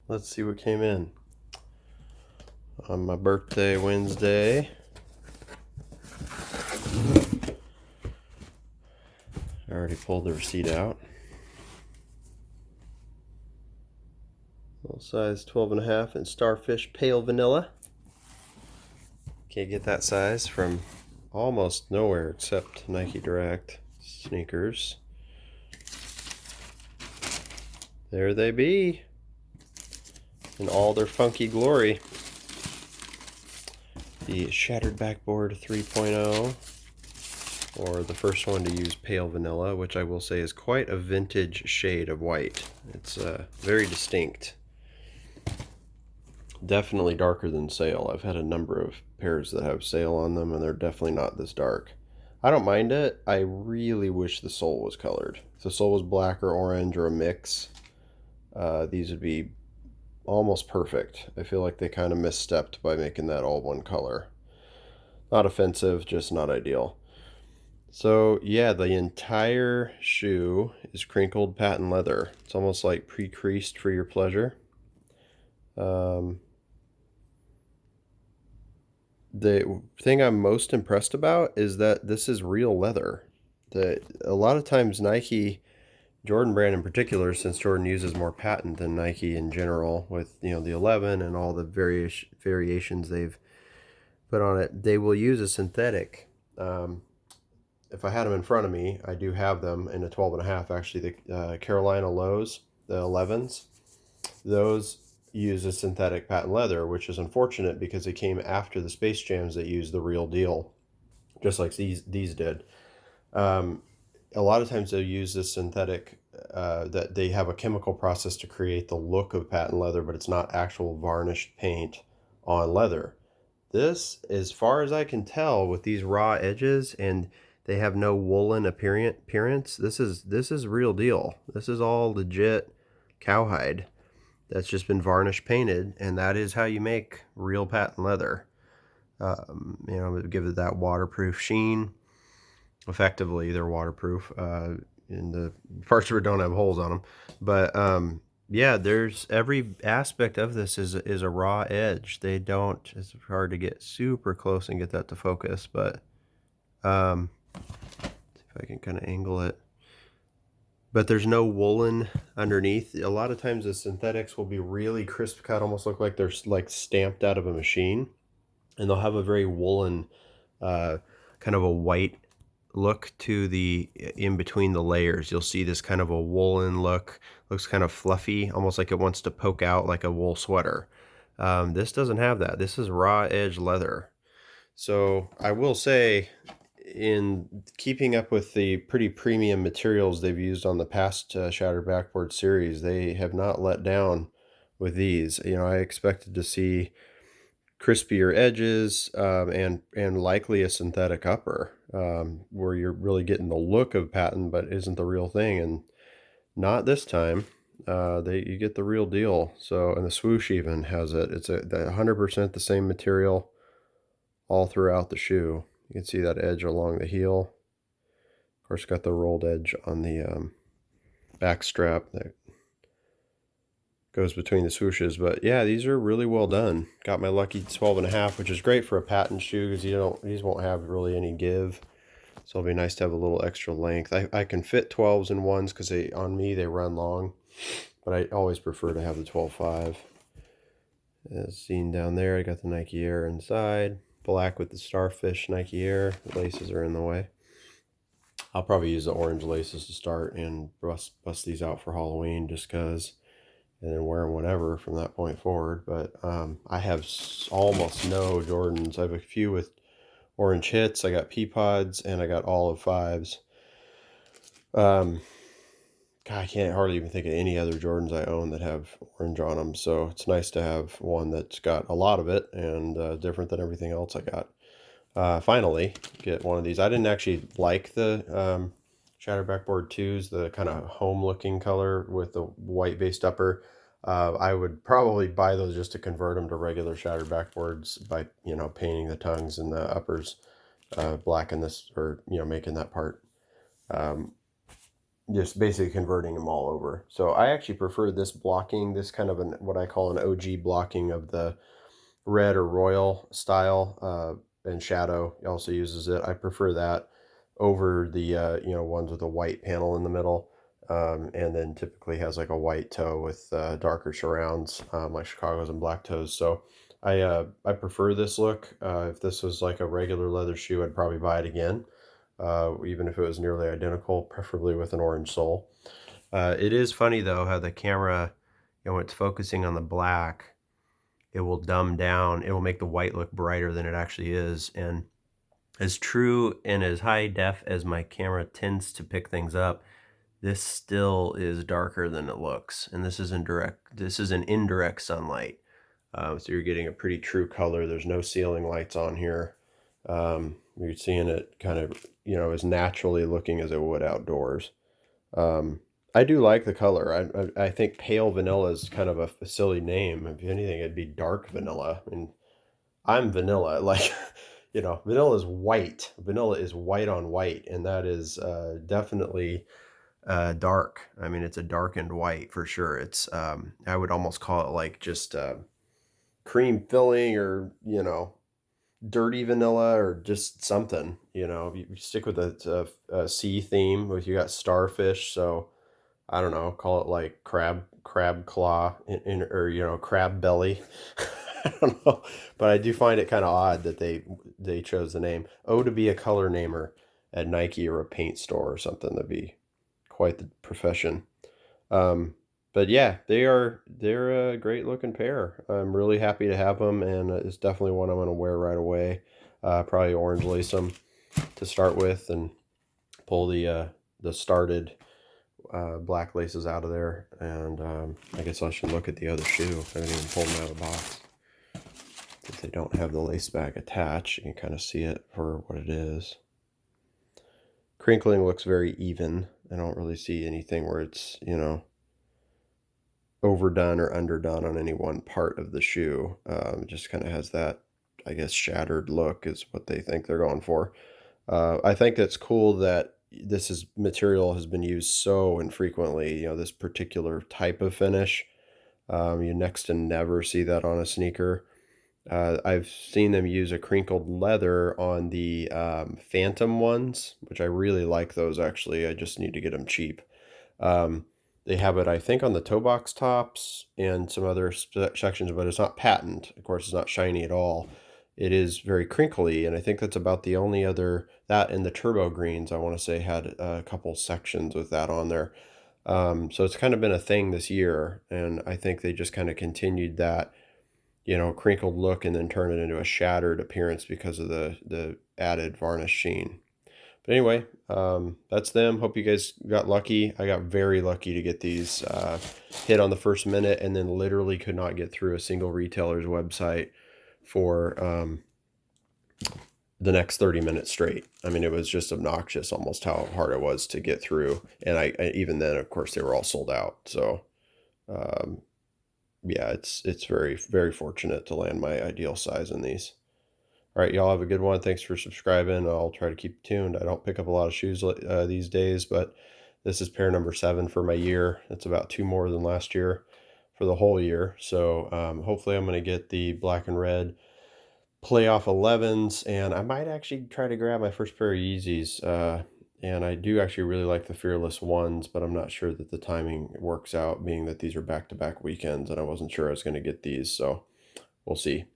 let's see what came in. On my birthday Wednesday, I already pulled the receipt out. Little size 12.5 in Starfish Pale Vanilla. Can't get that size from almost nowhere except Nike Direct sneakers. There they be in all their funky glory. The Shattered Backboard 3.0, or the first one to use Pale Vanilla, which I will say is quite a vintage shade of white. It's very distinct. Definitely darker than Sail. I've had a number of pairs that have Sail on them, and they're definitely not this dark. I don't mind it. I really wish the sole was colored. If the sole was black or orange or a mix, these would be almost perfect. I feel like they kind of misstepped by making that all one color. Not offensive, just not ideal. So yeah, the entire shoe is crinkled patent leather. It's almost like pre-creased for your pleasure. The thing I'm most impressed about is that this is real leather. A lot of times Nike, Jordan brand in particular, since Jordan uses more patent than Nike in general, with the 11 and all the variations they've put on it, they will use a synthetic. If I had them in front of me, I do have them in a 12.5. Actually, the Carolina Lows, the 11s, those use a synthetic patent leather, which is unfortunate because they came after the Space Jams that used the real deal, just like these did. A lot of times they'll use this synthetic that they have a chemical process to create the look of patent leather, but it's not actual varnished paint on leather. This, as far as I can tell, with these raw edges, and they have no woolen appearance, this is real deal. This is all legit cowhide that's just been varnish painted, and that is how you make real patent leather. Give it that waterproof sheen. Effectively, they're waterproof in the parts where it don't have holes on them. But yeah, there's every aspect of this is a raw edge. They don't. It's hard to get super close and get that to focus, but see if I can kind of angle it. But there's no woolen underneath. A lot of times the synthetics will be really crisp cut, almost look like they're like stamped out of a machine, and they'll have a very woolen, kind of a white look to the in between the layers. You'll see this kind of a woolen look, looks kind of fluffy, almost like it wants to poke out like a wool sweater. This doesn't have that. This is raw edge leather. So I will say, in keeping up with the pretty premium materials they've used on the past Shattered Backboard series, they have not let down with these. I expected to see crispier edges and likely a synthetic upper, where you're really getting the look of patent but isn't the real thing, and not this time. You get the real deal. So, and the swoosh even has it. It's 100% the same material all throughout the shoe. You can see that edge along the heel. Of course, got the rolled edge on the back strap that goes between the swooshes. But yeah, these are really well done. Got my lucky 12.5, which is great for a patent shoe because these won't have really any give. So it'll be nice to have a little extra length. I can fit 12s in ones because on me they run long, but I always prefer to have the 12.5. As seen down there, I got the Nike Air inside. Black with the Starfish Nike Air. The laces are in the way. I'll probably use the orange laces to start and bust these out for Halloween just because, and then wear them whenever from that point forward. But I have almost no Jordans. I have a few with orange hits. I got Peapods and I got olive 5s. God, I can't hardly even think of any other Jordans I own that have orange on them. So it's nice to have one that's got a lot of it and different than everything else I got. Finally, get one of these. I didn't actually like the Shattered Backboard 2s, the kind of home-looking color with the white-based upper. I would probably buy those just to convert them to regular Shattered Backboards by, painting the tongues and the uppers black in this, or, making that part just basically converting them all over. So I actually prefer this blocking, this kind of what I call an OG blocking of the red or royal style, and Shadow also uses it. I prefer that over the ones with a white panel in the middle, and then typically has like a white toe with darker surrounds, like Chicago's and black toes. So I prefer this look. If this was like a regular leather shoe, I'd probably buy it again, even if it was nearly identical, preferably with an orange sole. It is funny though how the camera, when it's focusing on the black, it will dumb down, it will make the white look brighter than it actually is. And as true and as high def as my camera tends to pick things up, this still is darker than it looks. And this is in indirect sunlight. So you're getting a pretty true color. There's no ceiling lights on here. You're seeing it kind of, as naturally looking as it would outdoors. I do like the color. I think pale vanilla is kind of a silly name. If anything, it'd be dark vanilla. I mean, I'm vanilla. Like, vanilla is white. Vanilla is white on white, and that is definitely dark. I mean, it's a darkened white for sure. It's I would almost call it like just cream filling, or dirty vanilla, or just something. You stick with a sea theme. With, you got starfish, so I don't know, call it like crab claw, or crab belly. I don't know, but I do find it kind of odd that they chose the name. Oh, to be a color namer at Nike or a paint store or something. That'd be quite the profession. But yeah, they're a great looking pair. I'm really happy to have them, and it's definitely one I'm going to wear right away. Probably orange lace them to start with, and pull the started black laces out of there. And I guess I should look at the other shoe. I haven't even pulled them out of the box. Since they don't have the lace bag attached, you can kind of see it for what it is. Crinkling looks very even. I don't really see anything where it's, overdone or underdone on any one part of the shoe. It just kind of has that, I guess, shattered look is what they think they're going for. I think it's cool that material has been used so infrequently. This particular type of finish, you next to never see that on a sneaker. I've seen them use a crinkled leather on the Phantom ones, which I really like those actually. I just need to get them cheap. They have it, I think, on the toe box tops and some other sections, but it's not patent. Of course, it's not shiny at all. It is very crinkly, and I think that's about the only other, that and the turbo greens, I want to say, had a couple sections with that on there. So it's kind of been a thing this year, and I think they just kind of continued that, crinkled look, and then turn it into a shattered appearance because of the added varnish sheen. But anyway, that's them. Hope you guys got lucky. I got very lucky to get these hit on the first minute, and then literally could not get through a single retailer's website for the next 30 minutes straight. I mean, it was just obnoxious almost how hard it was to get through. And I even then, of course, they were all sold out. So yeah, it's very, very fortunate to land my ideal size in these. All right, y'all have a good one. Thanks for subscribing. I'll try to keep tuned. I don't pick up a lot of shoes these days, but this is pair number 7 for my year. It's about 2 more than last year for the whole year. So hopefully I'm going to get the black and red playoff 11s, and I might actually try to grab my first pair of Yeezys. And I do actually really like the Fearless ones, but I'm not sure that the timing works out, being that these are back-to-back weekends, and I wasn't sure I was going to get these. So we'll see.